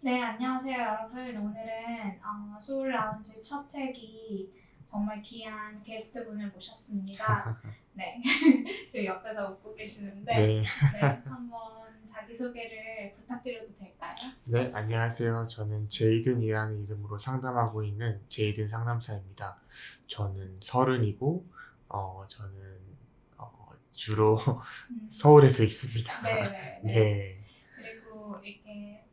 네, 안녕하세요, 여러분. 오늘은 소울 라운지 첫 회기 정말 귀한 게스트분을 모셨습니다. 네, 지금 옆에서 웃고 계시는데, 네, 네, 한번 자기소개를 부탁드려도 될까요? 네, 안녕하세요. 저는 제이든이라는 이름으로 상담하고 있는 제이든 상담사입니다. 저는 서른이고, 저는 주로 음, 서울에서 있습니다. 네, 네, 네. 네, 그리고 이렇게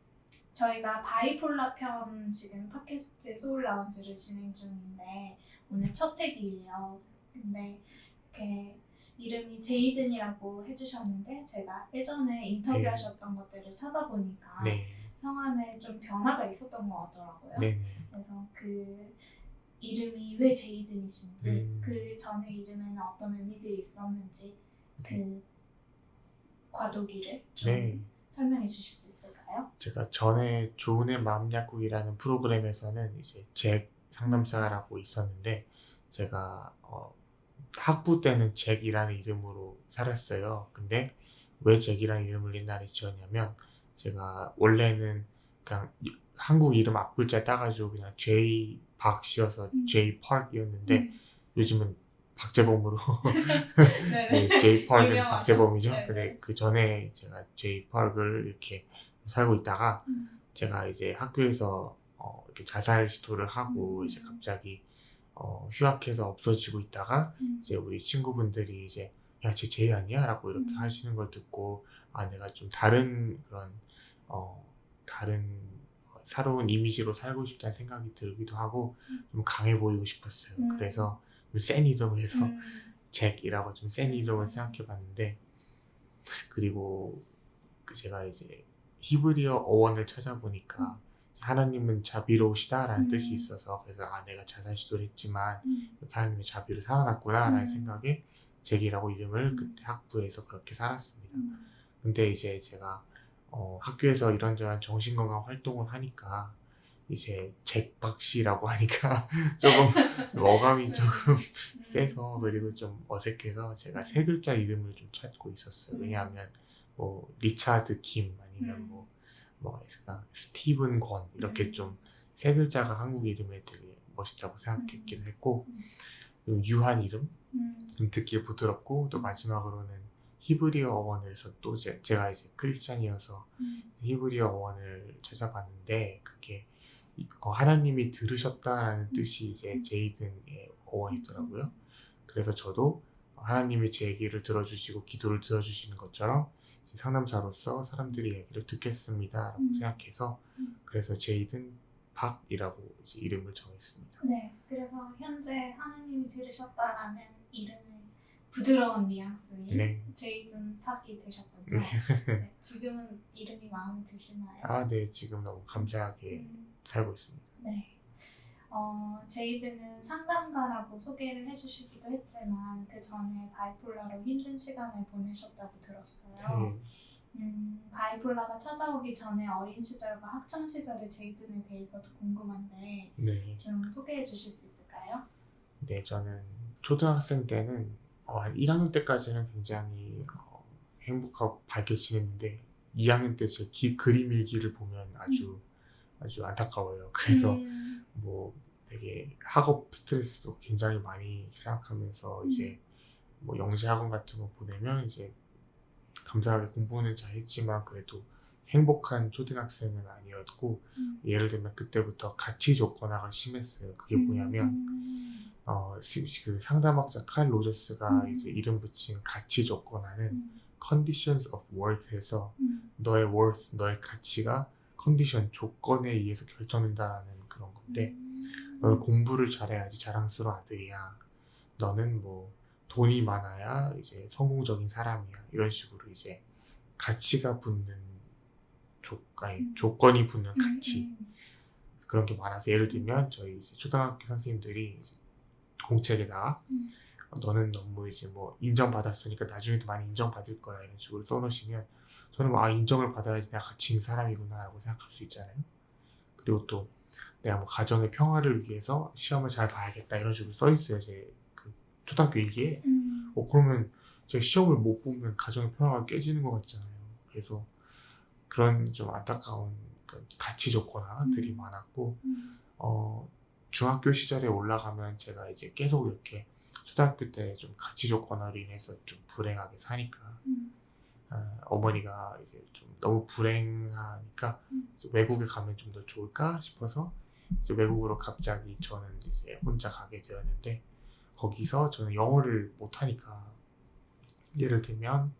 저희가 바이폴라 편 지금 팟캐스트 소울 라운지를 진행 중인데, 오늘 첫 회기예요. 근데 이렇게 이름이 제이든이라고 해주셨는데 제가 예전에 네, 인터뷰하셨던 것들을 찾아보니까 네, 성함에 좀 변화가 있었던 것 같더라고요. 네, 네. 그래서 그 이름이 왜 제이든이신지, 음, 그 전에 이름에는 어떤 의미들이 있었는지 네, 그 과도기를 네. 좀 설명해 주실 수 있을까요? 제가 전에 좋은의 마음 약국이라는 프로그램에서는 이제 잭 음, 상담사라고 있었는데, 제가 학부 때는 잭이라는 이름으로 살았어요. 근데 왜 잭이라는 이름을 옛날에 지었냐면 제가 원래는 그냥 한국 이름 앞글자 따가지고 그냥 제이 박씨여서 음, 제이 파크이었는데 음. 요즘은 박재범으로 네, 제이 네네. 파크는 유명하죠? 박재범이죠. 근데 네네. 그 전에 제가 제이 파크를 이렇게 살고 있다가 음, 제가 이제 학교에서 이렇게 자살 시도를 하고 이제 음, 갑자기 휴학해서 없어지고 있다가 음, 이제 우리 친구분들이 이제 야, 쟤 제이 아니야? 라고 이렇게 음, 하시는 걸 듣고 아, 내가 좀 다른 그런 어, 다른 새로운 이미지로 살고 싶다는 생각이 들기도 하고 좀 강해 보이고 싶었어요. 음, 그래서 좀 센 이름을 해서 음, 잭이라고 좀 센 이름을 음, 생각해 봤는데 그리고 그 제가 이제 히브리어 어원을 음, 찾아보니까 하나님은 자비로우시다라는 뜻이 음, 있어서 그래서 아 내가 자살 시도를 했지만 음, 이렇게 하나님의 자비를 살아났구나라는 음, 생각에 잭이라고 이름을 음, 그때 학부에서 그렇게 살았습니다. 음, 근데 이제 제가 학교에서 이런저런 정신건강 활동을 하니까 이제 잭박씨라고 하니까 조금 어감이 조금 음, 세서 그리고 좀 어색해서 제가 세 음, 글자 이름을 좀 찾고 있었어요. 음, 왜냐하면 뭐 리차드 김 아니면 음, 뭐 있을까 스티븐 권 이렇게 음, 좀 세 글자가 한국 이름에 되게 멋있다고 음, 생각했기도 했고 음, 좀 유한 이름 음, 좀 듣기에 부드럽고 또 마지막으로는 히브리어 어원에서 또 제가 이제 크리스찬이어서 음, 히브리어 어원을 찾아봤는데 그게 하나님이 들으셨다라는 음, 뜻이 이제 음, 제이든의 어원이더라고요. 음, 그래서 저도 하나님이 제 얘기를 들어주시고 기도를 들어주시는 것처럼 상담사로서 사람들의 얘기를 듣겠습니다라고 음, 생각해서 음. 그래서 제이든 박이라고 이제 이름을 정했습니다. 네, 그래서 현재 하나님이 들으셨다라는 이름의 부드러운 뉘앙스인 네. 제이든 팍이 네. 되셨군요. 네, 지금은 이름이 마음에 드시나요? 아, 네. 지금 너무 감사하게 음, 살고 있습니다. 네. 제이드는 상담가라고 소개를 해주시기도 했지만 그 전에 바이폴라로 힘든 시간을 보내셨다고 들었어요. 네. 바이폴라가 찾아오기 전에 어린 시절과 학창 시절의 제이든에 대해서도 궁금한데 네. 좀 소개해 주실 수 있을까요? 네, 저는 초등학생 때는 한 1학년 때까지는 굉장히 행복하고 밝게 지냈는데 2학년 때 제 그림 일기를 보면 음, 아주 안타까워요. 그래서 음, 뭐 되게 학업 스트레스도 굉장히 많이 생각하면서 음, 이제 뭐 영재 학원 같은 거 보내면 이제 감사하게 공부는 잘했지만 그래도 행복한 초등학생은 아니었고 예를 들면 그때부터 가치 조건화가 심했어요. 그게 음, 뭐냐면 음, 그 상담학자 칼 로저스가 이제 음, 이름 붙인 가치 조건화는 음, conditions of worth에서 음, 너의 worth, 너의 가치가 컨디션, 조건에 의해서 결정된다라는 그런 건데 너는 음, 공부를 잘해야지 자랑스러운 아들이야. 너는 뭐 돈이 많아야 이제 성공적인 사람이야. 이런 식으로 이제 가치가 붙는 아니, 음, 조건이 붙는 음, 가치 그런 게 많아서 예를 들면 저희 이제 초등학교 선생님들이 이제 공책에다가 음, 너는 너무 이제 뭐 인정받았으니까 나중에도 많이 인정받을 거야 이런 식으로 써놓으시면 저는 뭐 아 인정을 받아야지 내가 가치 있는 사람이구나 라고 생각할 수 있잖아요. 그리고 또 내가 뭐 가정의 평화를 위해서 시험을 잘 봐야겠다 이런 식으로 써 있어요 제 그 초등학교 일기에. 그러면 제가 시험을 못 보면 가정의 평화가 깨지는 것 같잖아요. 그래서 그런 좀 안타까운 가치 조건들이 많았고 중학교 시절에 올라가면 제가 이제 계속 이렇게 초등학교 때 좀 가치 조건으로 인해서 좀 불행하게 사니까 어머니가 이제 좀 너무 불행하니까 이제 외국에 가면 좀 더 좋을까 싶어서 이제 외국으로 갑자기 저는 이제 혼자 가게 되었는데 거기서 저는 영어를 못하니까 예를 들면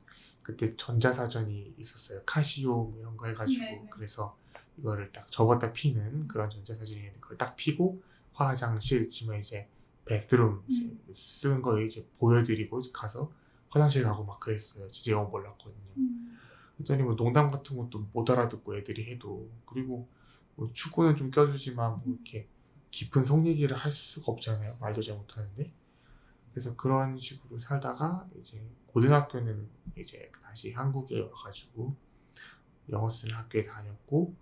그때 전자사전이 있었어요. 카시오 뭐 이런 거 해가지고 네네. 그래서 이거를 딱 접었다 피는 그런 전자사전이 있는데 그걸 딱 피고 화장실 치면 이제 베드룸 이제 쓰는 거 이제 보여드리고 가서 화장실 가고 막 그랬어요. 진짜 영어 몰랐거든요. 그랬더니 뭐 농담 같은 것도 못 알아듣고 애들이 해도 그리고 뭐 축구는 좀 껴주지만 뭐 이렇게 깊은 속 얘기를 할 수가 없잖아요. 말도 잘 못하는데. 그래서 그런 식으로 살다가 이제 고등학교는 이제 다시 한국에 와가지고 영어 쓰는 학교에 다녔고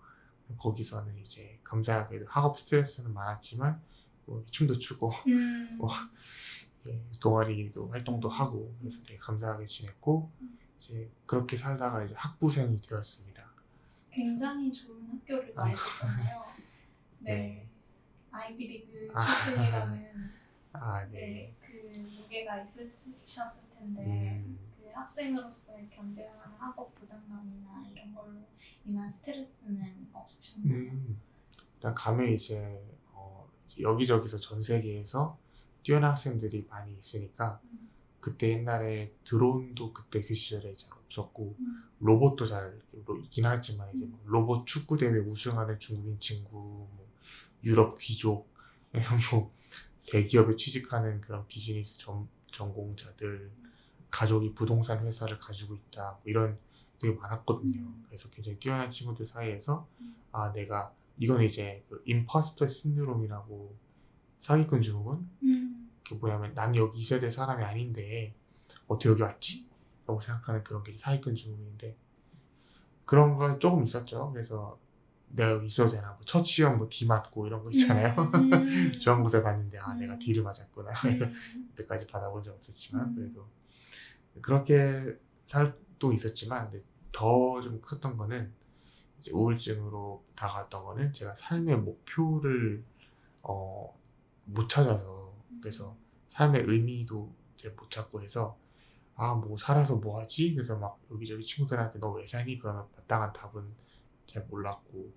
거기서는 이제 감사하게도 학업 스트레스는 많았지만 뭐 춤도 추고 뭐 동아리도 활동도 하고 그래서 되게 감사하게 지냈고 이제 그렇게 살다가 이제 학부생이 되었습니다. 굉장히 좋은 학교를 나오셨잖아요. 네. 아이비리그 아. 출신이라는 네. 그 무게가 있으셨을 텐데 그 학생으로서의 견뎌야 하는 학업 부담감이나 이런 걸로 인한 스트레스는 없으셨나요? 일단 가면 이제 여기저기서 전 세계에서 뛰어난 학생들이 많이 있으니까 그때 옛날에 드론도 그때 그 시절에 잘 없었고 로봇도 잘 있긴 하지만 이제 뭐 로봇 축구 대회 우승하는 중국인 친구, 뭐 유럽 귀족, 뭐 대기업에 취직하는 그런 비즈니스 전공자들, 가족이 부동산 회사를 가지고 있다, 뭐 이런 되게 많았거든요. 그래서 굉장히 뛰어난 친구들 사이에서 아 내가 이건 이제 그 임퍼스터 신드롬이라고 사기꾼 증후군 그게 뭐냐면 난 여기 있어야 될 사람이 아닌데 어떻게 여기 왔지? 라고 생각하는 그런 게 사기꾼 증후군인데 그런 거 조금 있었죠. 그래서 내가 여기 있어도 되나 뭐 첫 시험 뭐 D 맞고 이런 거 있잖아요. 중간고사 봤는데 아 내가 D를 맞았구나. 그때까지 받아본 적 없었지만 그래도 그렇게 살도 있었지만 더 좀 컸던 거는 이제 우울증으로 다가왔던 거는 제가 삶의 목표를 못 찾아서 그래서 삶의 의미도 이제 못 찾고 해서 아 뭐 살아서 뭐 하지? 그래서 막 여기저기 친구들한테 너 왜 사니? 그러면 마땅한 답은 잘 몰랐고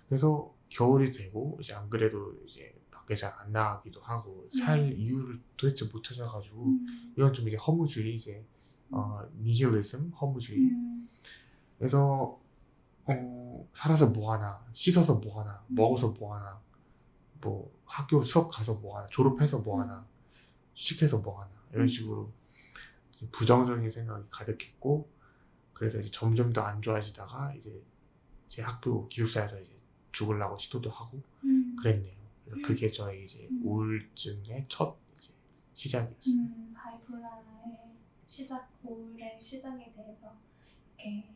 그래서 겨울이 되고 이제 안 그래도 이제 밖에 잘 안 나가기도 하고 살 이유를 도대체 못 찾아가지고 이건 좀 이제 허무주의 이제 니힐리즘 허무주의 그래서 살아서 뭐 하나 씻어서 뭐 하나 먹어서 뭐 하나 뭐 학교 수업 가서 뭐 하나 졸업해서 뭐 하나 취직해서 뭐 하나 이런 식으로 부정적인 생각이 가득했고 그래서 이제 점점 더 안 좋아지다가 이제 제 학교 기숙사에서 이제 죽으려고 시도도 하고 그랬네요. 그래서 그게 저의 이제 우울증의 첫 이제 시작이었습니다. 바이폴라의 우울의 시작에 대해서 이렇게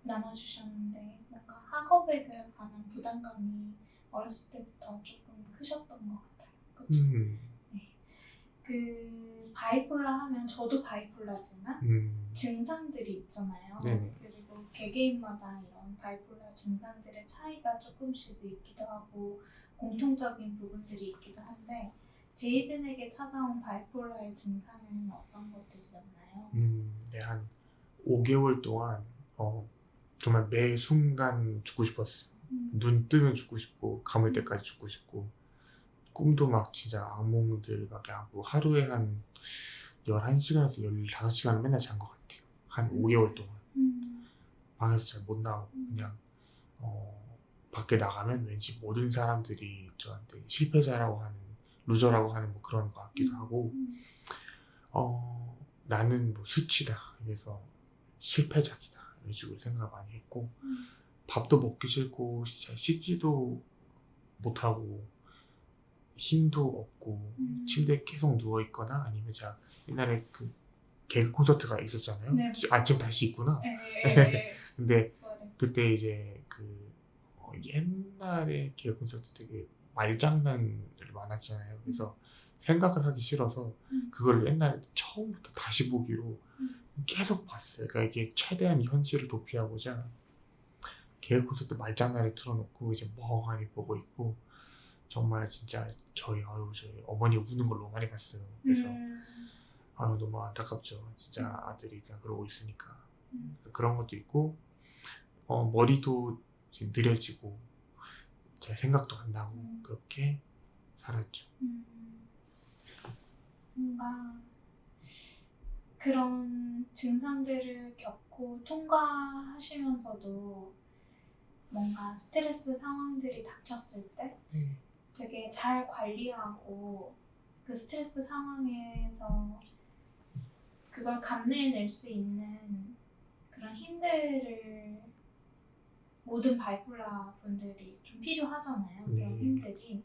나눠주셨는데 뭔가 학업에 관한 부담감이 어렸을 때부터 조금 크셨던 것 같아요. 그렇죠? 네. 그 바이폴라 하면 저도 바이폴라지만 증상들이 있잖아요. 네네. 그리고 개개인마다 이런 바이폴라 증상들의 차이가 조금씩 있기도 하고 공통적인 부분들이 있기도 한데 제이든에게 찾아온 바이폴라의 증상은 어떤 것들이었나요? 네, 한 5개월 동안 정말 매 순간 죽고 싶었어요. 눈 뜨면 죽고 싶고 감을 때까지 죽고 싶고 꿈도 막 진짜 악몽들밖에 하고 하루에 한 11시간에서 15시간을 맨날 잔 것 같아요. 한 5개월 동안 방에서 잘 못 나오고 그냥 밖에 나가면 왠지 모든 사람들이 저한테 실패자라고 하는 루저라고 하는 뭐 그런 것 같기도 하고 나는 뭐 수치다 그래서 실패작이다 이런 식으로 생각을 많이 했고 밥도 먹기 싫고 씻지도 못하고 힘도 없고 침대에 계속 누워있거나 아니면 제가 옛날에 그 개그 콘서트가 있었잖아요. 네. 지금 다시 있구나. 근데 그때 이제 그 옛날에 개그 콘서트 되게 말장난들 많았잖아요. 그래서 생각을 하기 싫어서 그걸 옛날 처음부터 다시 보기로 계속 봤어요. 그러니까 이게 최대한 현실을 도피하고자 계획 콘서트 말장난에 틀어놓고 이제 멍하니 보고 있고 정말 진짜 저희 어머니 우는 걸 너무 많이 봤어요. 그래서 너무 안타깝죠. 진짜 아들이 그냥 그러고 있으니까. 그런 것도 있고 머리도 이제 느려지고 제 생각도 안 나고 그렇게 살았죠. 뭔가 그런 증상들을 겪고 통과하시면서도 뭔가 스트레스 상황들이 닥쳤을 때 되게 잘 관리하고 그 스트레스 상황에서 그걸 감내해낼 수 있는 그런 힘들을 모든 바이폴라 분들이 좀 필요하잖아요. 그런 힘들이.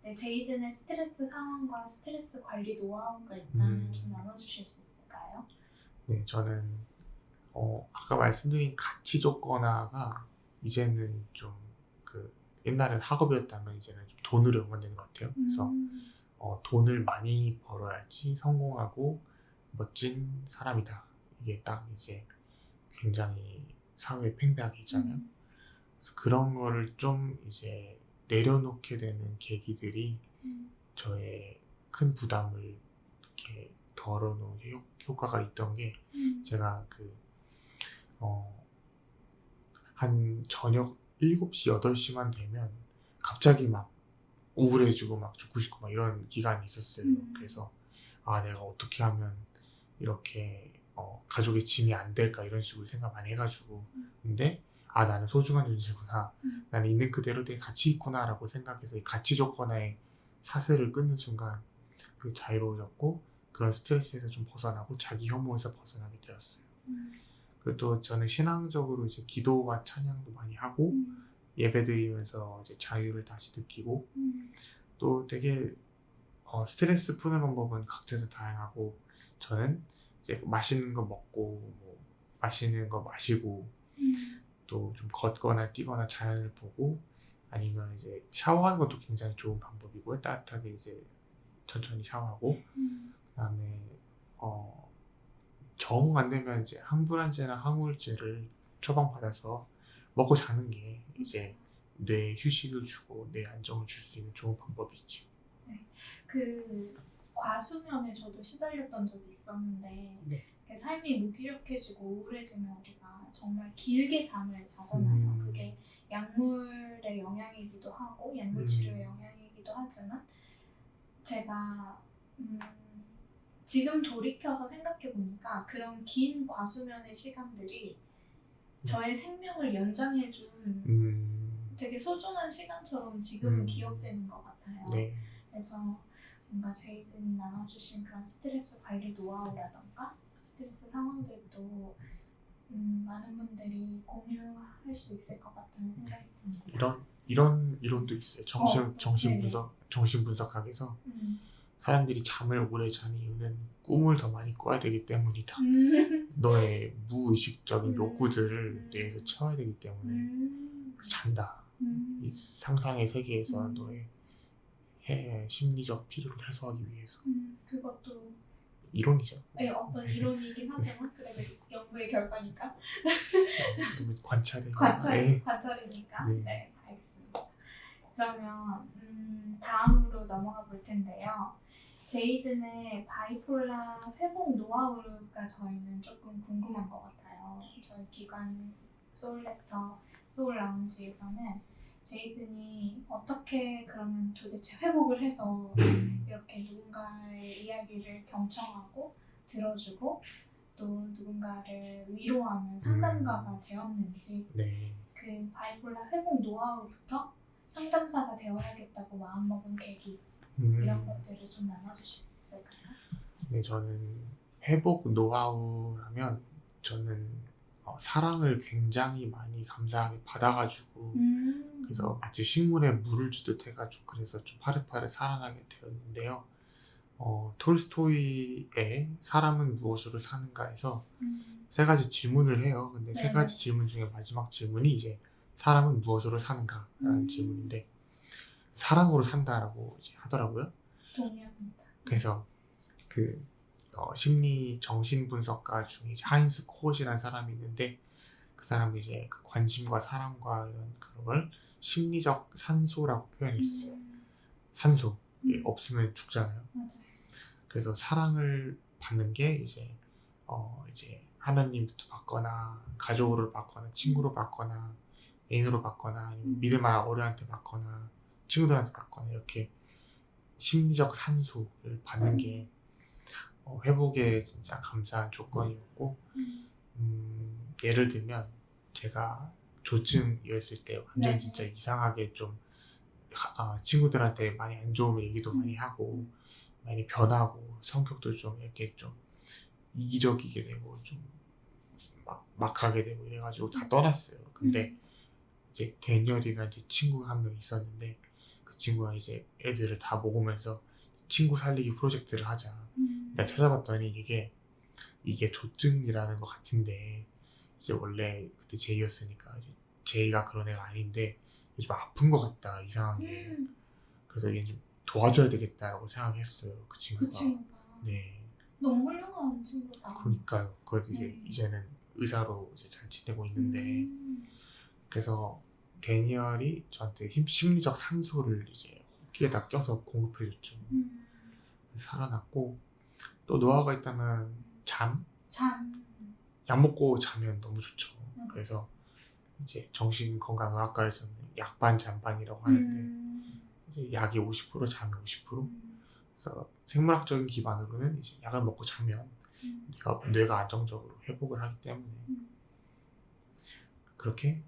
네, 제이든의 스트레스 상황과 스트레스 관리 노하우가 있다면 좀 나눠주실 수 있을까요? 네, 저는 아까 말씀드린 가치 조건화가 이제는 좀 옛날엔 학업이었다면 이제는 좀 돈으로 연관되는 것 같아요. 그래서 돈을 많이 벌어야지 성공하고 멋진 사람이다. 이게 딱 이제 굉장히 사회에 팽배하게 있잖아요. 그래서 그런 거를 좀 이제 내려놓게 되는 계기들이 저의 큰 부담을 이렇게 덜어놓은 효과가 있던 게 제가 한 저녁 7시, 8시만 되면 갑자기 막 우울해지고 막 죽고 싶고 막 이런 기간이 있었어요. 그래서 내가 어떻게 하면 이렇게 가족의 짐이 안 될까 이런 식으로 생각 많이 해가지고 근데 나는 소중한 존재구나. 나는 있는 그대로 되게 가치 있구나 라고 생각해서 이 가치 조건의 사슬을 끊는 순간 그 자유로워졌고 그런 스트레스에서 좀 벗어나고 자기 혐오에서 벗어나게 되었어요. 그리고 또 저는 신앙적으로 이제 기도와 찬양도 많이 하고 예배드리면서 이제 자유를 다시 느끼고 또 되게 스트레스 푸는 방법은 각자에서 다양하고 저는 이제 맛있는 거 먹고 뭐 맛있는 거 마시고 또 좀 걷거나 뛰거나 자연을 보고 아니면 이제 샤워하는 것도 굉장히 좋은 방법이고요. 따뜻하게 이제 천천히 샤워하고 그다음에 정 안 되면 이제 항불안제나 항우울제를 처방받아서 먹고 자는 게 이제 뇌에 휴식을 주고 뇌에 안정을 줄 수 있는 좋은 방법이죠. 네, 그 과수면에 저도 시달렸던 적이 있었는데 삶이 무기력해지고 우울해지면 우리가 정말 길게 잠을 자잖아요. 그게 약물의 영향이기도 하고 약물 치료의 영향이기도 하지만 제가 지금 돌이켜서 생각해보니까 그런 긴 과수면의 시간들이 저의 생명을 연장해준 되게 소중한 시간처럼 지금은 기억되는 것 같아요. 네. 그래서 뭔가 제이슨이 나눠주신 그런 스트레스 관리 노하우라던가 스트레스 상황들도 많은 분들이 공유할 수 있을 것 같다는 생각이 듭니다. 이런 이론도 있어요. 정신 분석학에서 사람들이 잠을 오래 자는 이유는 꿈을 더 많이 꿔야 되기 때문이다. 너의 무의식적인 욕구들을 뇌에서 채워야 되기 때문에 잔다. 이 상상의 세계에서 너의 심리적 필요를 해소하기 위해서. 그것도 이론이죠. 네, 어떤 이론이긴 하지만 그래도 연구의 결과니까. 관찰이니까. 네, 알겠습니다. 그러면 다음으로 넘어가 볼 텐데요. 제이든의 바이폴라 회복 노하우가 저희는 조금 궁금한 것 같아요. 저희 기관 소울렉터 소울라운지에서는 제이든이 어떻게 그러면 도대체 회복을 해서 이렇게 누군가의 이야기를 경청하고 들어주고 또 누군가를 위로하는 상담가가 되었는지 그 바이폴라 회복 노하우부터 상담사가 되어야겠다고 마음먹은 계기 이런 것들을 좀 나눠주실 수 있을까요? 네, 저는 회복 노하우라면 저는 사랑을 굉장히 많이 감사하게 받아가지고 그래서 마치 식물에 물을 주듯 해가지고 그래서 좀 파릇파릇 살아나게 되었는데요. 톨스토이의 사람은 무엇으로 사는가에서 세 가지 질문을 해요. 근데 세 가지 질문 중에 마지막 질문이 이제 사람은 무엇으로 사는가라는 질문인데 사랑으로 산다라고 이제 하더라고요. 동의합니다. 그래서 심리 정신 분석가 중에 이제 하인스 코엇이라는 사람이 있는데 그 그 사람이 이제 그 관심과 사랑과 이런 그런 걸 심리적 산소라고 표현했어요. 산소 없으면 죽잖아요. 맞아요. 그래서 사랑을 받는 게 이제 하나님부터 받거나 가족으로 받거나 친구로 받거나 애인으로 받거나 아니면 믿을 만한 어른한테 받거나 친구들한테 받거나 이렇게 심리적 산소를 받는 게 회복에 진짜 감사한 조건이었고 예를 들면 제가 조증이었을 때 완전 네. 진짜 이상하게 좀 친구들한테 많이 안 좋은 얘기도 많이 하고 많이 변하고 성격도 좀 이렇게 좀 이기적이게 되고 좀 막 하게 되고 이래가지고 다 떠났어요. 근데 이제 데니얼이라는 제 친구가 한 명 있었는데 그 친구가 이제 애들을 다 모으면서 친구 살리기 프로젝트를 하자. 내가 찾아봤더니 이게 조증이라는 것 같은데 이제 원래 그때 제이였으니까 이제 제이가 그런 애가 아닌데 요즘 아픈 것 같다 이상하게. 그래서 얘 좀 도와줘야 되겠다라고 생각했어요. 그 친구가. 그 친구가 네. 너무 훌륭한 친구다. 그러니까요. 그래서 이제는 의사로 이제 잘 지내고 있는데 그래서 데니얼이 저한테 심리적 산소를 이제 호흡기에다 껴서 공급해줬죠. 살아났고 또 노하우가 있다면 잠. 약 먹고 자면 너무 좋죠. 그래서 이제 정신건강의학과에서는 약반 잠반이라고 하는데 이제 약이 50% 잠이 50%. 그래서 생물학적인 기반으로는 이제 약을 먹고 자면 뇌가 안정적으로 회복을 하기 때문에 그렇게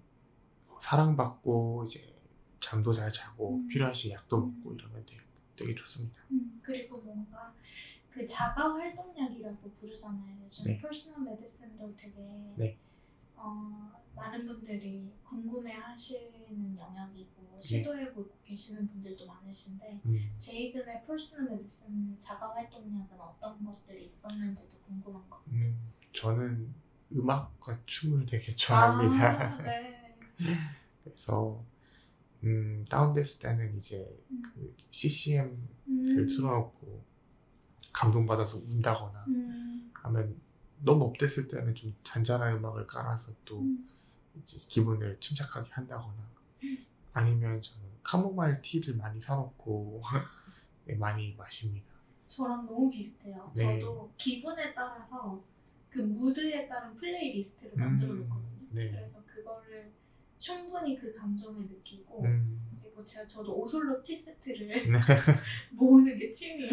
사랑받고 이제 잠도 잘 자고 필요할 시 약도 먹고 이러면 되게 좋습니다. 그리고 뭔가 그 자가 활동약이라고 부르잖아요. 요즘 네. 퍼스널 메디슨도 되게 네. 많은 분들이 궁금해하시는 영역이고 시도해보고 계시는 분들도 많으신데 제이든의 퍼스널 메디슨 자가 활동약은 어떤 것들이 있었는지도 궁금한 것 같아요. 저는 음악과 춤을 되게 좋아합니다. 네. 그래서 다운됐을 때는 이제 그 CCM을 틀어놓고 감동받아서 운다거나 하면 너무 업됐을 때는 좀 잔잔한 음악을 깔아서 또 이제 기분을 침착하게 한다거나 아니면 저는 카모마일 티를 많이 사놓고 네, 많이 마십니다. 저랑 너무 비슷해요. 네. 저도 기분에 따라서 그 무드에 따른 플레이리스트를 만들어 놓거든요. 네. 그래서 그거를 충분히 그 감정을 느끼고 그리고 저도 오솔로 티 세트를 모으는 게 취미예요.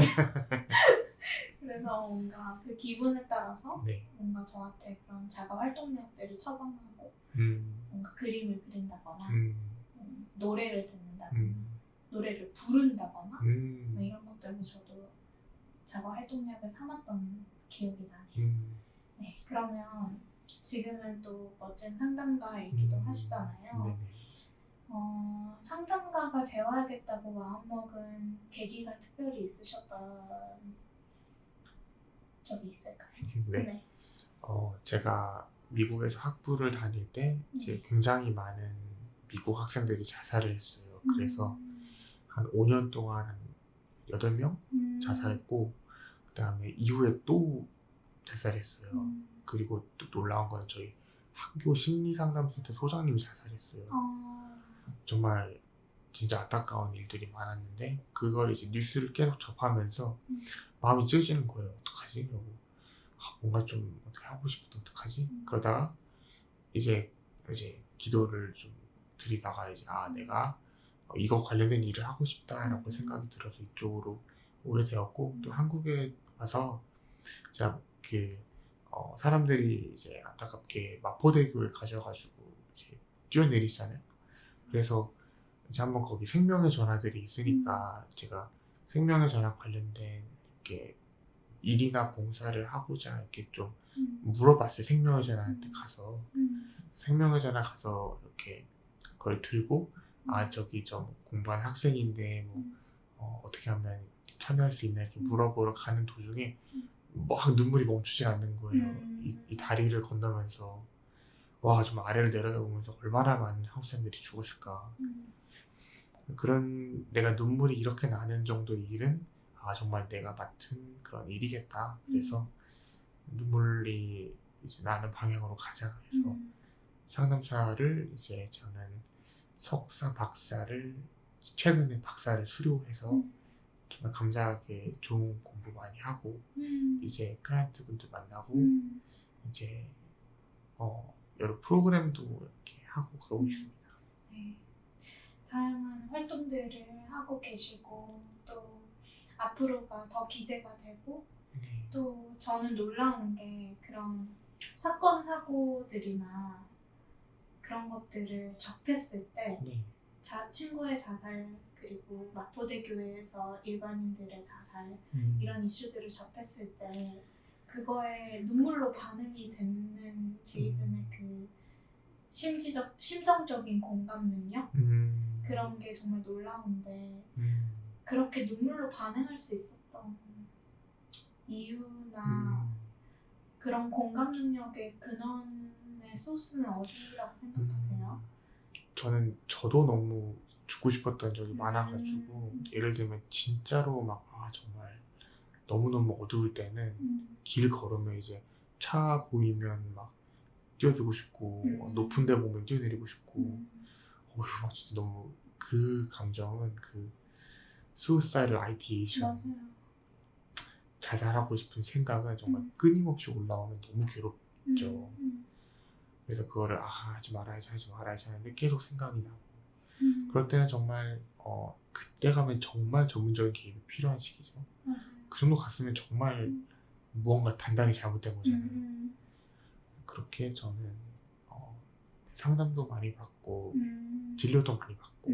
그래서 뭔가 그 기분에 따라서 네. 뭔가 저한테 그런 자가 활동력들을 처방하고 뭔가 그림을 그린다거나 노래를 듣는다거나 노래를 부른다거나 이런 것들로 저도 자가 활동력을 삼았던 기억이 나네요. 네, 그러면 지금은 또 멋진 상담가이기도 하시잖아요. 네네. 상담가가 되어야겠다고 마음먹은 계기가 특별히 있으셨던 적이 있을까요? 네. 제가 미국에서 학부를 다닐 때 이제 굉장히 많은 미국 학생들이 자살을 했어요. 그래서 한 5년 동안 한 8명 자살했고 그 다음에 이후에 또 자살했어요. 그리고 또 놀라운 건 저희 학교 심리상담센터 소장님이 자살했어요. 정말 진짜 안타까운 일들이 많았는데 그걸 이제 뉴스를 계속 접하면서 마음이 찢어지는 거예요. 어떡하지? 그러고 뭔가 좀 어떻게 하고 싶은데 어떡하지? 그러다가 이제 기도를 좀 드리다가 이제 내가 이거 관련된 일을 하고 싶다라고 생각이 들어서 이쪽으로 오게 되었고 또 한국에 와서 제가 사람들이 이제 안타깝게 마포대교에 가셔가지고 이제 뛰어내리잖아요. 그래서 이제 한번 거기 생명의 전화들이 있으니까 제가 생명의 전화 관련된 이렇게 일이나 봉사를 하고자 이렇게 좀 물어봤어요. 생명의 전화한테 가서 생명의 전화 가서 이렇게 그걸 들고 저기 좀 공부하는 학생인데 어떻게 하면 참여할 수 있나 이렇게 물어보러 가는 도중에 막 눈물이 멈추지 않는 거예요. 이 다리를 건너면서 와 정말 아래를 내려다보면서 얼마나 많은 학생들이 죽었을까. 그런 내가 눈물이 이렇게 나는 정도의 일은 정말 내가 맡은 그런 일이겠다. 그래서 눈물이 이제 나는 방향으로 가자 해서 상담사를 이제 저는 석사, 박사를 최근에 박사를 수료해서 정말 감사하게 좋은 공부 많이 하고 이제 클라이언트 분들 만나고 이제 여러 프로그램도 이렇게 하고 그러고 있습니다. 네. 다양한 활동들을 하고 계시고 또 앞으로가 더 기대가 되고 네. 또 저는 놀라운 게 그런 사건 사고들이나 그런 것들을 접했을 때 네. 친구의 자살 그리고 마포대교회에서 일반인들의 자살 이런 이슈들을 접했을 때 그거에 눈물로 반응이 되는 제이슨의 그 심정적인 공감 능력 그런 게 정말 놀라운데 그렇게 눈물로 반응할 수 있었던 이유나 그런 공감 능력의 근원의 소스는 어디라고 생각하세요? 저도 너무 죽고 싶었던 적이 많아가지고 예를 들면 진짜로 막 정말 너무너무 어두울 때는 길 걸으면 이제 차 보이면 막 뛰어들고 싶고 높은 데 보면 뛰어내리고 싶고 막 진짜 너무 그 감정은 그 suicidal ideation 맞아요. 자살하고 싶은 생각은 정말 끊임없이 올라오면 너무 괴롭죠. 그래서 그거를 하지 말아야지 하는데 계속 생각이 나고 그럴 때는 정말 그때 가면 정말 전문적인 개입이 필요한 시기죠. 맞아요. 그 정도 갔으면 정말 무언가 단단히 잘못된 거잖아요. 그렇게 저는 상담도 많이 받고 진료도 많이 받고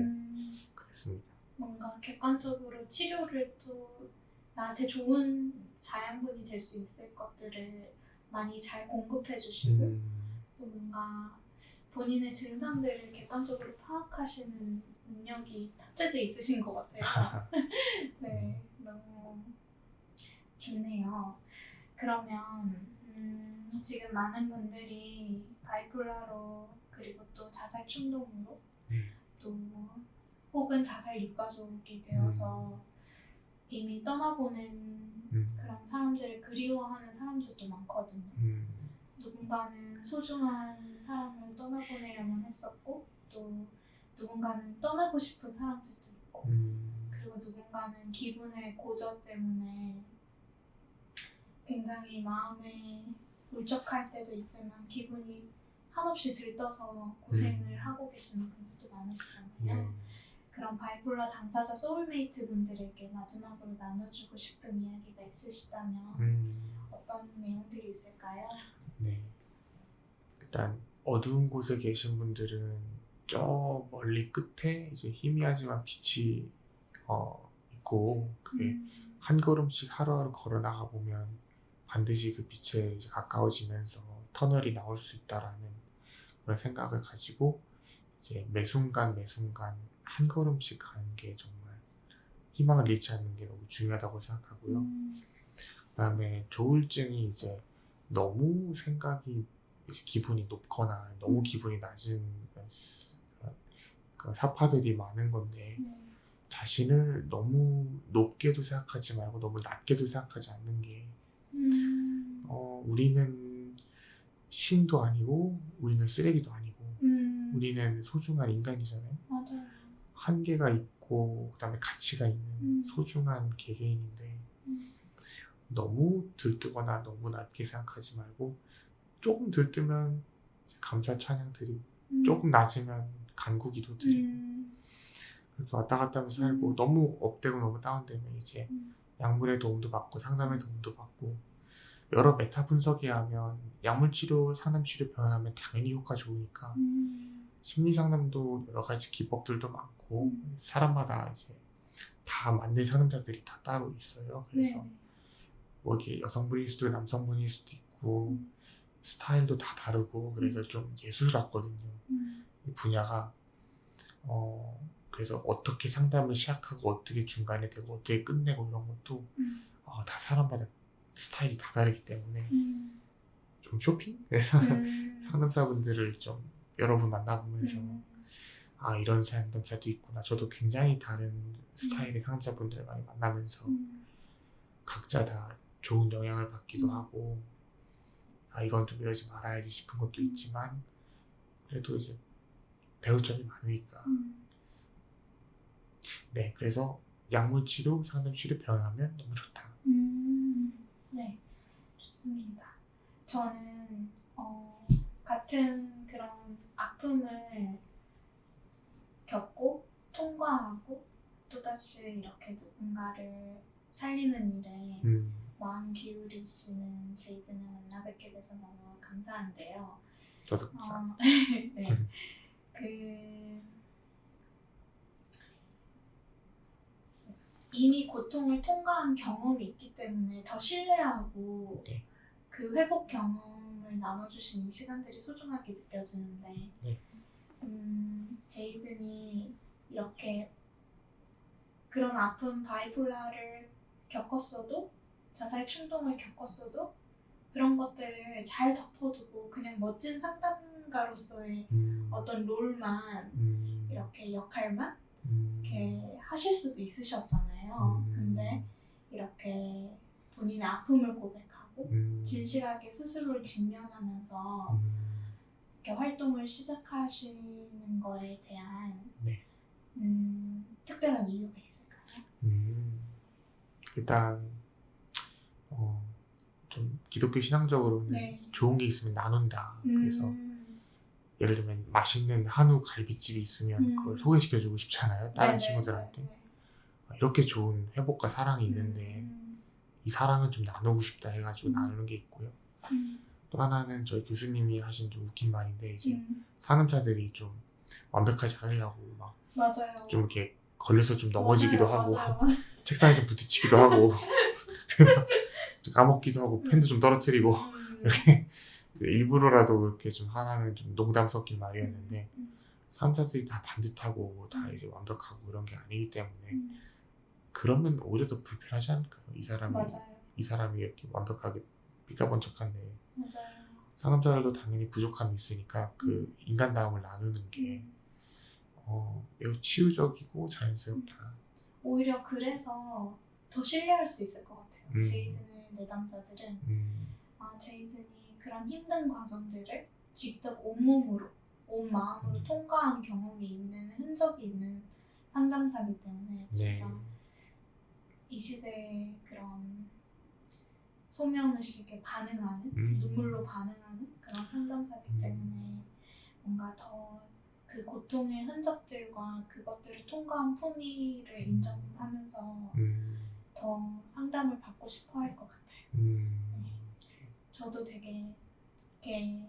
그랬습니다. 뭔가 객관적으로 치료를 또 나한테 좋은 자양분이 될 수 있을 것들을 많이 잘 공급해 주시고 또 뭔가 본인의 증상들을 객관적으로 파악하시는 능력이 탑재되어 있으신 것 같아요. 네, 너무 좋네요. 그러면 지금 많은 분들이 바이폴라로 그리고 또 자살 충동으로 또 혹은 자살 유가족이 되어서 이미 떠나보낸 그런 사람들을 그리워하는 사람들도 많거든요. 누군가는 소중한 사람을 떠나보내야만 했었고 또 누군가는 떠나고 싶은 사람들도 있고 그리고 누군가는 기분의 고저 때문에 굉장히 마음에 울적할 때도 있지만 기분이 한없이 들떠서 고생을 하고 계시는 분들도 많으시잖아요. 그런 바이폴라 당사자 소울메이트 분들에게 마지막으로 나눠주고 싶은 이야기가 있으시다면 어떤 내용들이 있을까요? 네. 일단 어두운 곳에 계신 분들은 저 멀리 끝에 이제 희미하지만 빛이 있고 그게 한 걸음씩 하루하루 걸어 나가 보면 반드시 그 빛에 이제 가까워지면서 터널이 나올 수 있다라는 그런 생각을 가지고 이제 매 순간 한 걸음씩 가는 게 정말 희망을 잃지 않는 게 너무 중요하다고 생각하고요. 그다음에 조울증이 이제 너무 생각이 이제 기분이 높거나 너무 기분이 낮은 그런 사파들이 많은 건데 자신을 너무 높게도 생각하지 말고 너무 낮게도 생각하지 않는 게 우리는 신도 아니고 우리는 쓰레기도 아니고 우리는 소중한 인간이잖아요. 맞아요. 한계가 있고 그다음에 가치가 있는 소중한 개개인인데 너무 들뜨거나 너무 낮게 생각하지 말고 조금 들뜨면 감사 찬양 드리고 조금 낮으면 간구 기도 드리고 그렇게 왔다 갔다 하면서 살고 너무 업되고 너무 다운되면 이제 약물의 도움도 받고 상담의 도움도 받고 여러 메타 분석에 하면 약물치료, 상담치료 병행하면 당연히 효과 좋으니까 심리상담도 여러 가지 기법들도 많고 사람마다 이제 다 맞는 상담자들이 다 따로 있어요. 그래서 뭐 이렇게 여성분일 수도 있고 남성분일 수도 있고 스타일도 다 다르고 그래서 좀 예술 같거든요. 이 분야가 그래서 어떻게 상담을 시작하고 어떻게 중간에 되고 어떻게 끝내고 이런 것도 다 사람마다 스타일이 다 다르기 때문에 좀 쇼핑? 그래서 상담사분들을 좀 여러 분 만나보면서 이런 상담사도 있구나. 저도 굉장히 다른 스타일의 상담사분들을 많이 만나면서 각자 다 좋은 영향을 받기도 하고 이건 좀 이러지 말아야지 싶은 것도 있지만 그래도 이제 배울 점이 많으니까. 네, 그래서 약물치료, 상담치료 병행하면 너무 좋다. 네, 좋습니다. 저는 같은 그런 아픔을 겪고 통과하고 또다시 이렇게 누군가를 살리는 일에 마음 기울이시는 제이든을 만나 뵙게 돼서 너무 감사한데요. 저도 감사합니다. 네. 이미 고통을 통과한 경험이 있기 때문에 더 신뢰하고 네. 그 회복 경험을 나눠주신 이 시간들이 소중하게 느껴지는데 네. 제이든이 이렇게 그런 아픈 바이폴라를 겪었어도 자살 충동을 겪었어도 그런 것들을 잘 덮어두고 그냥 멋진 상담가로서의 어떤 롤만 이렇게 역할만 이렇게 하실 수도 있으셨잖아요. 근데 이렇게 본인의 아픔을 고백하고 진실하게 스스로를 직면하면서 이렇게 활동을 시작하시는 거에 대한 네. 특별한 이유가 있을까요? 일단 좀 기독교 신앙적으로는 네. 좋은 게 있으면 나눈다. 그래서 예를 들면 맛있는 한우 갈비집이 있으면 그걸 소개시켜주고 싶잖아요. 다른 친구들한테. 이렇게 좋은 회복과 사랑이 있는데 이 사랑은 좀 나누고 싶다 해가지고 나누는 게 있고요. 또 하나는 저희 교수님이 하신 좀 웃긴 말인데 이제 상담자들이 좀 완벽하지 않으려고 막 좀 맞아요. 이렇게 걸려서 좀 넘어지기도 하고 맞아요. 책상에 좀 부딪히기도 하고 그래서 좀 까먹기도 하고 펜도 좀 떨어뜨리고 이렇게 일부러라도 그렇게 좀 하나는 좀 농담 섞인 말이었는데 상담자들이 다 반듯하고 다 이제 완벽하고 그런 게 아니기 때문에 그러면 오히려 더 불편하지 않을까요? 이 사람이 이렇게 완벽하게 삐까번쩍한데 맞아요. 상담자들도 당연히 부족함이 있으니까 그 인간다움을 나누는 게 매우 치유적이고 자연스럽다. 오히려 그래서 더 신뢰할 수 있을 것 같아요. 제이든의 내담자들은 제이든이 그런 힘든 과정들을 직접 온몸으로, 온 마음으로 통과한 경험이 있는 흔적이 있는 상담사이기 때문에 진짜 이 시대의 그런 소명의식에 반응하는 눈물로 반응하는 그런 상담사이기 때문에 뭔가 더 그 고통의 흔적들과 그것들을 통과한 품위를 인정하면서 더 상담을 받고 싶어 할 것 같아요. 네. 저도 되게 이렇게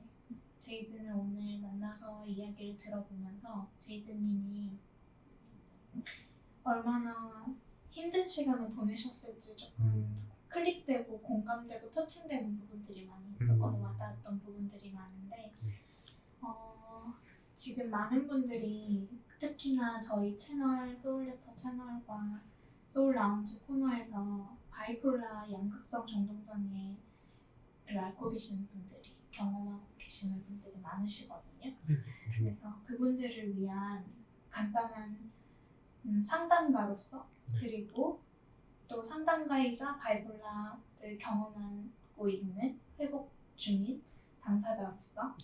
제이든을 오늘 만나서 이야기를 들어보면서 제이든님이 얼마나 힘든 시간을 보내셨을지 조금 클릭되고 공감되고 터칭되는 부분들이 많이 있었거든요. 와닿았던 부분들이 많은데 지금 많은 분들이 특히나 저희 채널 소울레터 채널과 소울라운지 코너에서 바이폴라 양극성 정동장애를 앓고 계시는 분들이 경험하고 계시는 분들이 많으시거든요. 그래서 그분들을 위한 간단한 상담가로서 그리고 또 상담가이자 바이폴라를 경험하고 있는 회복 중인 당사자로서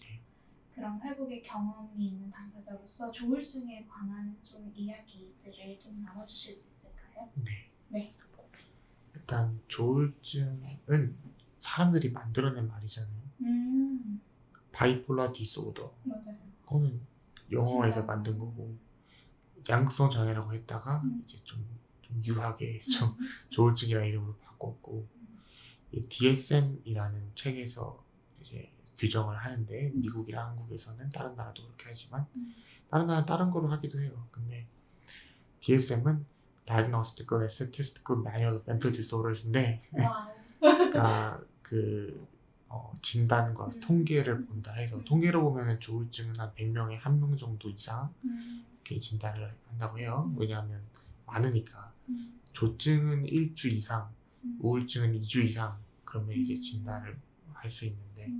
그런 회복의 경험이 있는 당사자로서 조울증에 관한 좀 이야기들을 좀 나눠주실 수 있을까요? 네. 일단 조울증은 사람들이 만들어낸 말이잖아요. 바이폴라 디스오더. 맞아요. 그거는 영어에서 만든 거고 양극성 장애라고 했다가 이제 좀 유하게 좀 조울증이라는 이름으로 바꿨고 DSM이라는 책에서 이제 규정을 하는데 미국이랑 한국에서는 다른 나라도 그렇게 하지만 다른 나라는 다른 거로 하기도 해요. 근데 DSM은 Diagnostic and Statistical Manual of Mental Disorders인데 그 진단과 통계를 본다 해서 통계로 보면은 조울증은 한 100명에 1명 정도 이상 이렇게 진단을 한다고 해요. 왜냐하면 많으니까. 조증은 1주 이상, 우울증은 2주 이상 그러면 이제 진단을 할 수 있는데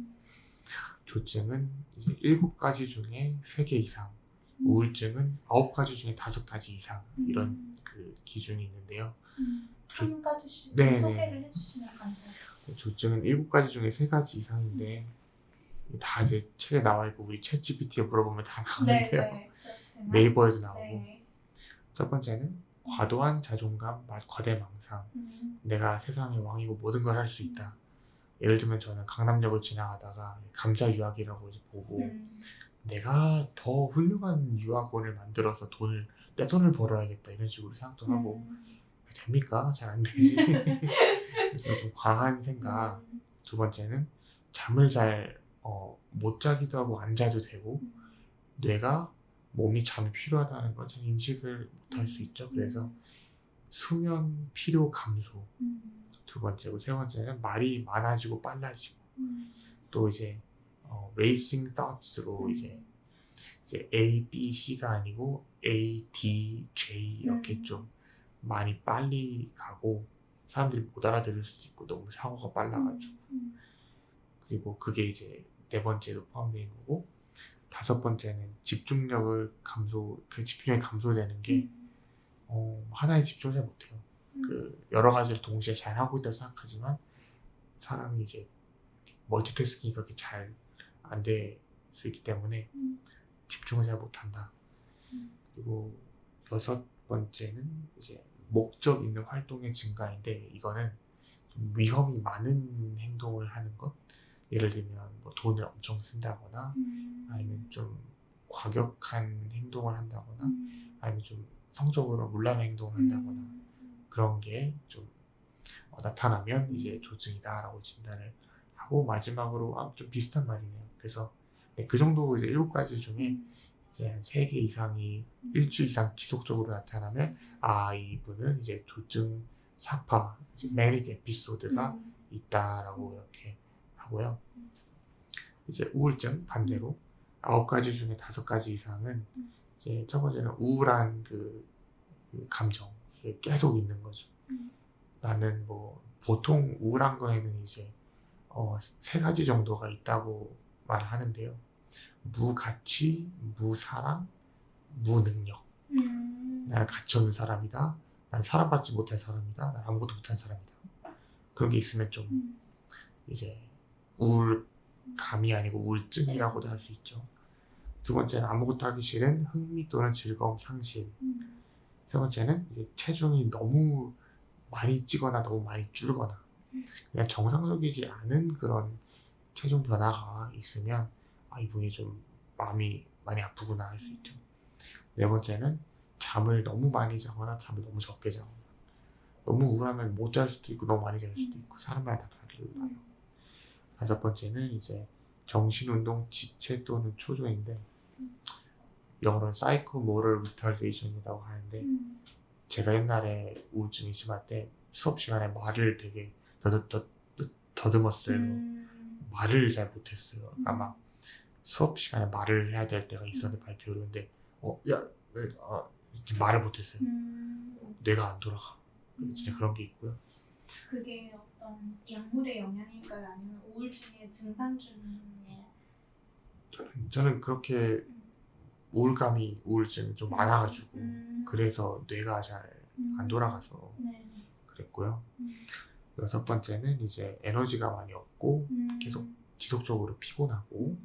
조증은 이제 7가지 중에 3개 이상, 우울증은 9가지 중에 5가지 이상 이런 그 기준이 있는데요. 한 가지씩 소개를 해주시면 감사해요. 조증은 7가지 중에 3가지 이상인데 다 이제 책에 나와 있고 우리 챗 GPT에 물어보면 다 네, 나오는데요. 네, 그렇지만 네이버에도 나오고. 네. 첫 번째는 과도한 자존감, 과대망상. 내가 세상의 왕이고 모든 걸 할 수 있다. 예를 들면 저는 강남역을 지나가다가 감자 유학이라고 이제 보고 내가 더 훌륭한 유학원을 만들어서 내 돈을 벌어야겠다 이런 식으로 생각도 하고 됩니까? 잘 안 되지. 그래서 좀 과한 생각. 두 번째는 잠을 잘 못 자기도 하고 안 자도 되고 뇌가 몸이 잠이 필요하다는 걸 잘 인식을 못할 수 있죠. 그래서 수면 필요 감소. 두 번째고 세 번째는 말이 많아지고 빨라지고 또 이제 racing thoughts로 이제 A, B, C가 아니고 A, D, J 이렇게 좀 많이 빨리 가고 사람들이 못 알아들을 수도 있고 너무 사고가 빨라가지고 그리고 그게 이제 네 번째도 포함되는 거고 다섯 번째는 집중력이 감소되는 게 하나에 집중을 잘 못해요. 그 여러 가지를 동시에 잘 하고 있다고 생각하지만 사람이 이제 멀티태스킹이 그렇게 잘 안 될 수 있기 때문에 집중을 잘 못한다. 그리고 여섯 번째는 이제 목적 있는 활동의 증가인데 이거는 좀 위험이 많은 행동을 하는 것. 예를 들면 뭐 돈을 엄청 쓴다거나 아니면 좀 과격한 행동을 한다거나 아니면 좀 성적으로 문란한 행동을 한다거나 그런 게 좀 나타나면 이제 조증이다라고 진단을 하고 마지막으로 좀 비슷한 말이네요. 그래서 네, 그 정도 이제 7가지 중에 이제 한 3개 이상이 일주 이상 지속적으로 나타나면 이분은 이제 조증 사파, 이제 매닉 에피소드가 있다라고 이렇게 하고요. 이제 우울증 반대로 9가지 중에 5가지 이상은 이제 첫 번째는 우울한 그 감정 이게 계속 있는 거죠. 나는 뭐 보통 우울한 거에는 이제 3가지 정도가 있다고 말을 하는데요. 무가치, 무사랑, 무능력. 나는 가치 없는 사람이다. 난 사랑받지 못할 사람이다. 난 아무것도 못한 사람이다. 그런 게 있으면 좀 이제 우울감이 아니고 우울증이라고도 할 수 있죠. 두 번째는 아무것도 하기 싫은 흥미 또는 즐거움 상실. 세 번째는 이제 체중이 너무 많이 찌거나 너무 많이 줄거나 그냥 정상적이지 않은 그런 체중 변화가 있으면 이분이 좀 마음이 많이 아프구나 할 수 있죠. 네 번째는 잠을 너무 많이 자거나 잠을 너무 적게 자거나 너무 우울하면 못 잘 수도 있고 너무 많이 잘 수도 있고 사람마다 다 달라요. 다섯 번째는 이제 정신운동 지체 또는 초조인데 영어로는 psychomotor retardations이라고 하는데 제가 옛날에 우울증이 심할 때 수업 시간에 말을 되게 더듬었어요. 말을 잘 못했어요. 아마 수업 시간에 말을 해야 될 때가 있었는데 발표를 근데 말을 못했어요. 뇌가 안 돌아가. 진짜 그런 게 있고요. 그게 어떤 약물의 영향일까요? 아니면 우울증의 증상 중에? 저는 그렇게 우울증이 좀 많아가지고 그래서 뇌가 잘 안 돌아가서 네. 그랬고요. 여섯 번째는 이제 에너지가 많이 없고 계속 지속적으로 피곤하고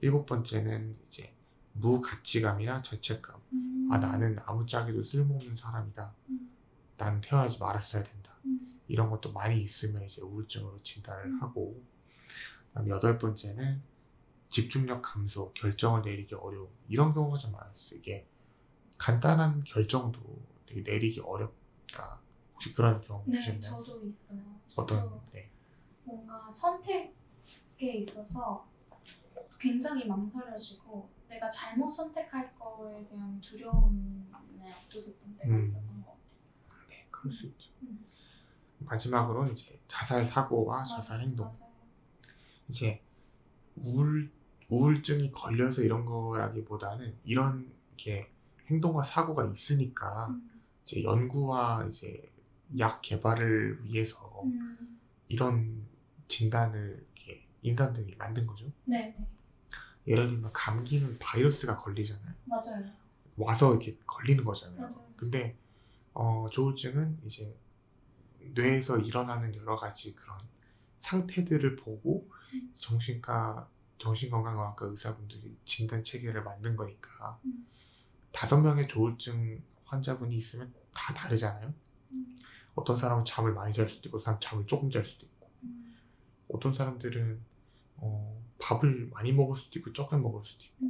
일곱 번째는 이제 무가치감이나 죄책감. 나는 아무짝에도 쓸모없는 사람이다. 나는 태어나지 말았어야 된다. 이런 것도 많이 있으면 이제 우울증으로 진단을 하고 그다음에 여덟 번째는 집중력 감소, 결정을 내리기 어려움 이런 경우가 좀 많았어요. 이게 간단한 결정도 되게 내리기 어렵다. 혹시 그런 경험 있으셨나요? 네, 저도 있어요. 어떤? 네. 뭔가 선택에 있어서 굉장히 망설여지고 내가 잘못 선택할 거에 대한 두려움에 압도됐던 때가 있었던 것 같아요. 네, 그럴 수 있죠. 마지막으로 이제 자살 사고와 자살 행동. 맞아요. 이제 우울증이 걸려서 이런 거라기보다는 이런 게 행동과 사고가 있으니까 이제 연구와 이제 약 개발을 위해서 이런 진단을 이렇게 인간들이 만든 거죠. 네. 예를 들면 감기는 바이러스가 걸리잖아요. 맞아요. 와서 이렇게 걸리는 거잖아요. 맞아요. 근데 조울증은 이제 뇌에서 일어나는 여러 가지 그런 상태들을 보고 정신과 정신건강의학과 의사분들이 진단 체계를 만든 거니까 5명의 조울증 환자분이 있으면 다 다르잖아요. 어떤 사람은 잠을 많이 잘 수도 있고 어떤 사람은 잠을 조금 잘 수도 있고 어떤 사람들은 밥을 많이 먹을 수도 있고 조금 먹을 수도 있고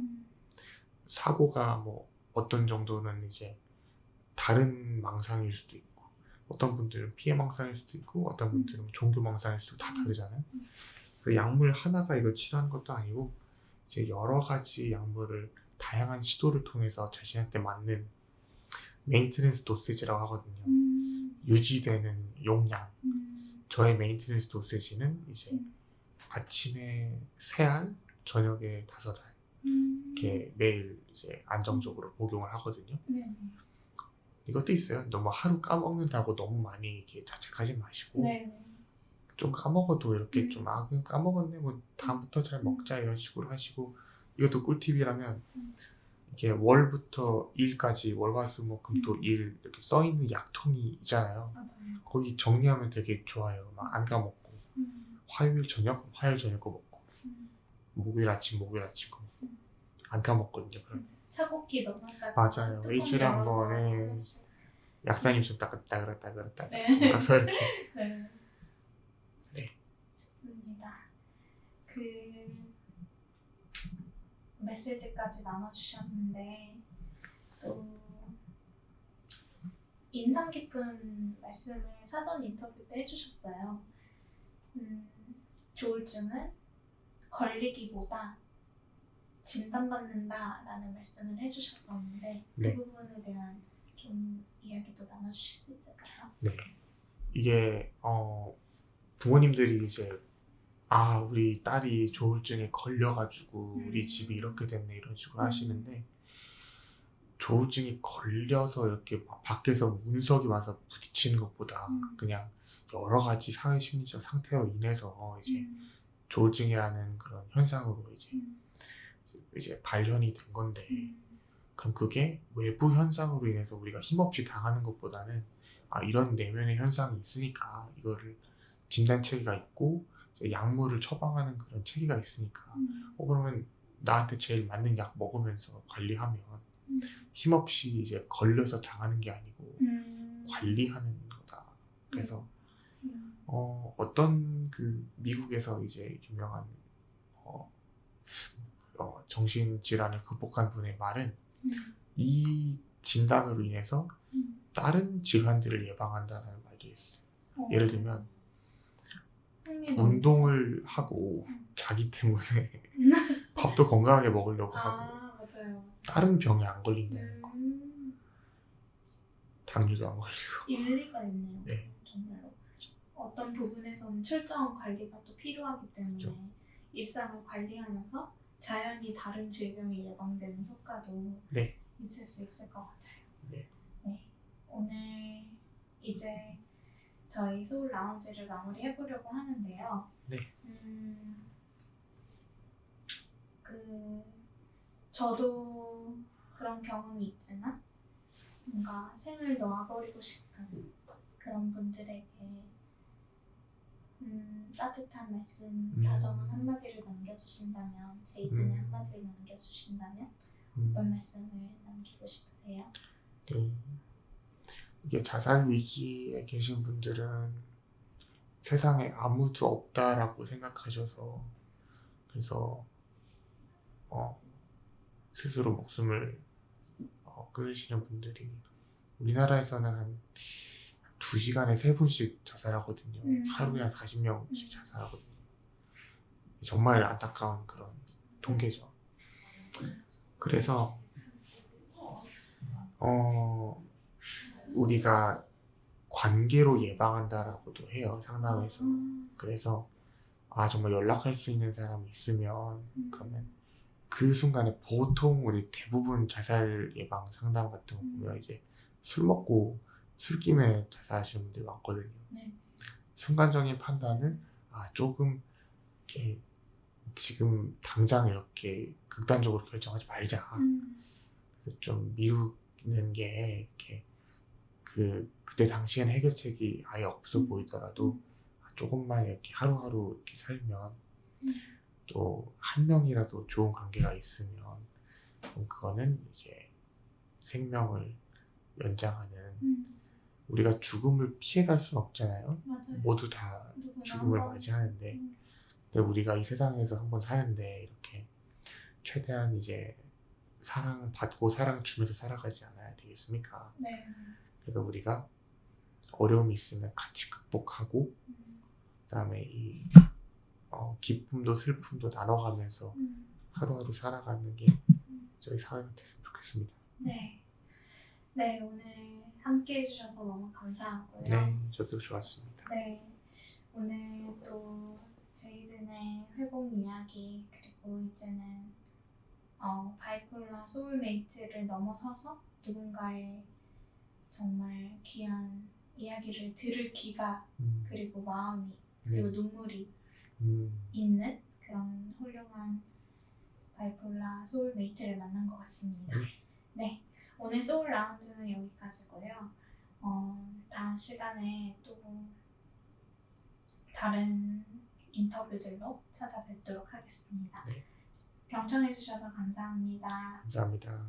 사고가 뭐 어떤 정도는 이제 다른 망상일 수도 있고 어떤 분들은 피해 망상일 수도 있고 어떤 분들은 종교 망상일 수도 있고 다 다르잖아요. 그 약물 하나가 이걸 치료하는 것도 아니고 이제 여러 가지 약물을 다양한 시도를 통해서 자신한테 맞는 메인테넌스 도세지라고 하거든요. 유지되는 용량. 저의 메인테넌스 도세지는 이제 아침에 3알, 저녁에 5알 이렇게 매일 이제 안정적으로 복용을 하거든요. 네. 이것도 있어요. 너무 하루 까먹는다고 너무 많이 이렇게 자책하지 마시고 네. 좀 까먹어도 이렇게 좀 그냥 까먹었네 뭐 다음부터 잘 먹자 이런 식으로 하시고 이것도 꿀팁이라면 이렇게 월부터 일까지 월화수목금토일 이렇게 써있는 약통이 있잖아요. 맞아요. 거기 정리하면 되게 좋아요. 막 안 까먹고 화요일 저녁 거 먹고 목요일 아침 거 먹고 안 까먹거든요. 그럼 차곡히 넣어놨다가 맞아요. 뚜껑 일주일에 한 열어서 번에 하나씩. 약사님 좀 따그따그라 네. 그래서 이렇게 네. 네. 좋습니다. 그 메시지까지 나눠주셨는데 또 인상 깊은 말씀을 사전 인터뷰 때 해주셨어요. 조울증은 걸리기보다 진단받는다라는 말씀을 해주셨었는데 네. 그 부분에 대한 좀 이야기도 나눠주실 수 있을까요? 네. 이게 부모님들이 이제 우리 딸이 조울증에 걸려가지고 우리 집이 이렇게 됐네 이런 식으로 하시는데 조울증이 걸려서 이렇게 막 밖에서 운석이 와서 부딪히는 것보다 그냥 여러 가지 사회심리적 상태로 인해서 이제 조울증이라는 그런 현상으로 이제 발현이 된 건데 그럼 그게 외부 현상으로 인해서 우리가 힘없이 당하는 것보다는 이런 내면의 현상이 있으니까 이거를 진단 체계가 있고 약물을 처방하는 그런 체계가 있으니까 그러면 나한테 제일 맞는 약 먹으면서 관리하면 힘없이 이제 걸려서 당하는 게 아니고 관리하는 거다. 그래서 어떤 그 미국에서 이제 유명한 정신질환을 극복한 분의 말은 이 진단으로 인해서 다른 질환들을 예방한다는 말도 있어요. 예를 들면 운동을 하고 자기 때문에 밥도 건강하게 먹으려고 하고 맞아요. 다른 병에 안 걸린다는 거. 당뇨도 안 걸리고. 일리가 있네요. 네. 정말로. 어떤 부분에서는 철저한 관리가 또 필요하기 때문에 그렇죠. 일상을 관리하면서 자연히 다른 질병이 예방되는 효과도 네. 있을 수 있을 것 같아요. 네. 네. 오늘 이제 저희 소울 라운지를 마무리해보려고 하는데요. 네. 저도 그런 경험이 있지만 뭔가 생을 놓아버리고 싶은 그런 분들에게 따뜻한 말씀, 다정한 한마디를 남겨주신다면, 제 이름에 한마디를 남겨주신다면 어떤 말씀을 남기고 싶으세요? 네. 이게 자살 위기에 계신 분들은 세상에 아무도 없다라고 생각하셔서 그래서 스스로 목숨을 끊으시는 분들이 우리나라에서는 한 2시간에 3분씩 자살하거든요. 하루에 한 40명씩 자살하거든요. 정말 안타까운 그런 통계죠. 그래서 우리가 관계로 예방한다라고도 해요, 상담에서. 그래서 정말 연락할 수 있는 사람이 있으면 그러면 그 순간에 보통 우리 대부분 자살 예방 상담 같은 거 보면 이제 술 먹고 술김에 자살하시는 분들이 많거든요. 네. 순간적인 판단을 조금 이렇게 지금 당장 이렇게 극단적으로 결정하지 말자. 그래서 좀 미루는 게 이렇게 그때 당시에는 해결책이 아예 없어 보이더라도 조금만 이렇게 하루하루 이렇게 살면 또 한 명이라도 좋은 관계가 있으면 그럼 그거는 이제 생명을 연장하는 우리가 죽음을 피해갈 수는 없잖아요. 맞아요. 모두 다 누구나 죽음을 한번. 맞이하는데 음, 근데 우리가 이 세상에서 한번 사는데 이렇게 최대한 이제 사랑받고 사랑 주면서 살아가지 않아야 되겠습니까? 네. 그래서 우리가 어려움이 있으면 같이 극복하고 그다음에 이 기쁨도 슬픔도 나눠가면서 하루하루 살아가는 게 저희 사회가 됐으면 좋겠습니다. 네. 네, 오늘 함께 해주셔서 너무 감사하고요. 네, 저도 좋았습니다. 네, 오늘 또 제이슨의 회복 이야기 그리고 이제는 바이폴라 소울메이트를 넘어서서 누군가의 정말 귀한 이야기를 들을 귀가 그리고 마음이 그리고 눈물이 있는 그런 훌륭한 바이폴라 소울메이트를 만난 것 같습니다. 네, 오늘 소울 라운지는 여기까지고요. 다음 시간에 또 다른 인터뷰들로 찾아뵙도록 하겠습니다. 네. 경청해주셔서 감사합니다. 감사합니다.